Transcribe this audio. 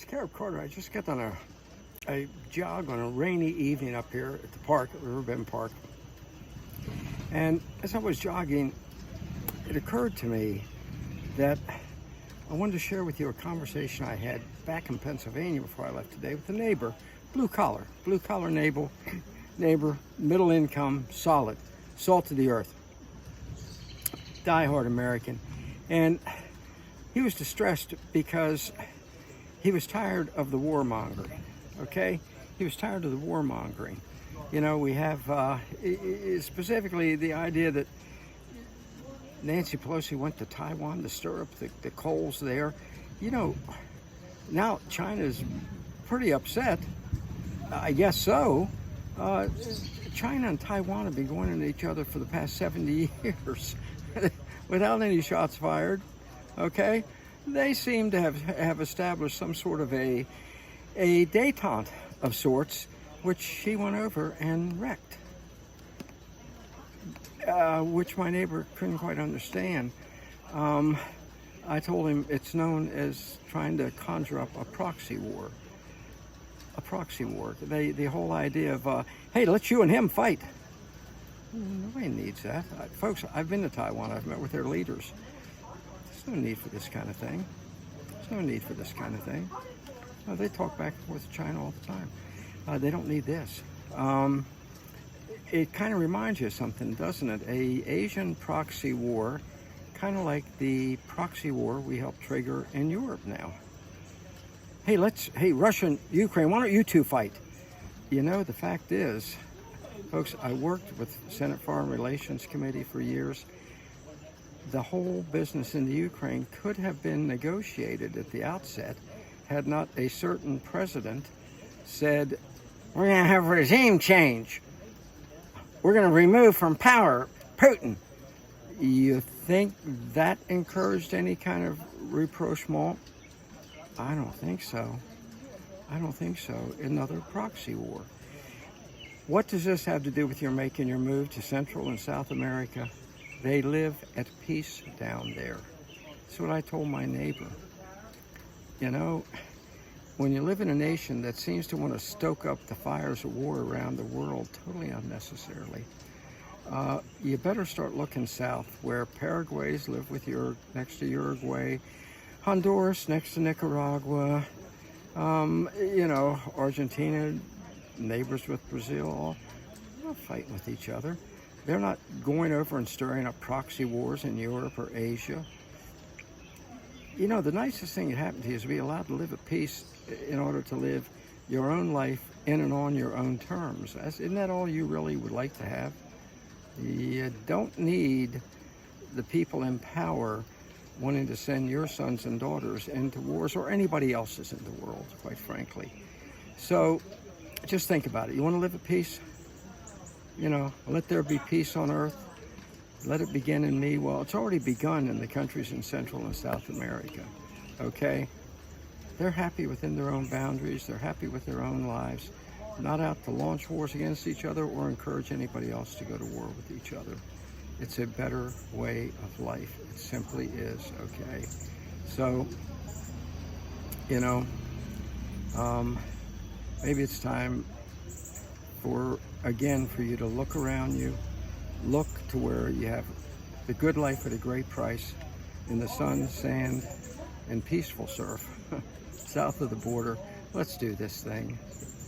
Carib Carter, I just got on a jog on a rainy evening up here at the park, at Riverbend Park. And as I was jogging, it occurred to me that I wanted to share with you a conversation I had back in Pennsylvania before I left today with a neighbor, blue collar neighbor, middle income, solid, salt of the earth, diehard American. And he was distressed because he was tired of the warmongering, okay? He was tired of the warmongering. You know, we have specifically the idea that Nancy Pelosi went to Taiwan to stir up the coals there. You know, now China's pretty upset. I guess so. China and Taiwan have been going at each other for the past 70 years without any shots fired, okay? They seem to have established some sort of a détente of sorts, which she went over and wrecked, which my neighbor couldn't quite understand. I told him it's known as trying to conjure up a proxy war. A proxy war. The whole idea of, hey, let's you and him fight. Nobody needs that. Folks, I've been to Taiwan. I've met with their leaders. There's no need for this kind of thing. There's no need for this kind of thing. No, they talk back and forth to China all the time. They don't need this. It kind of reminds you of something, doesn't it? A Asian proxy war, kind of like the proxy war we helped trigger in Europe now. Hey, Russia and Ukraine, why don't you two fight? You know, the fact is, folks, I worked with Senate Foreign Relations Committee for years. The whole business in the Ukraine could have been negotiated at the outset had not a certain president said, we're going to have regime change. We're going to remove from power Putin. You think that encouraged any kind of rapprochement? I don't think so. I don't think so. Another proxy war. What does this have to do with your making your move to Central and South America? They live at peace down there. That's what I told my neighbor. You know, when you live in a nation that seems to want to stoke up the fires of war around the world totally unnecessarily, you better start looking south, where Paraguay's live with next to Uruguay, Honduras next to Nicaragua, you know, Argentina, neighbors with Brazil, they're not fighting with each other. They're not going over and stirring up proxy wars in Europe or Asia. You know, the nicest thing that happened to you is to be allowed to live at peace in order to live your own life in and on your own terms. Isn't that all you really would like to have? You don't need the people in power wanting to send your sons and daughters into wars, or anybody else's in the world, quite frankly. So just think about it. You want to live at peace? You know, let there be peace on earth. Let it begin in me. Well, it's already begun in the countries in Central and South America, okay? They're happy within their own boundaries. They're happy with their own lives. Not out to launch wars against each other or encourage anybody else to go to war with each other. It's a better way of life. It simply is, okay? So, you know, maybe it's time for you to look around you, look to where you have the good life at a great price in the sun, sand, and peaceful surf south of the border. Let's do this thing.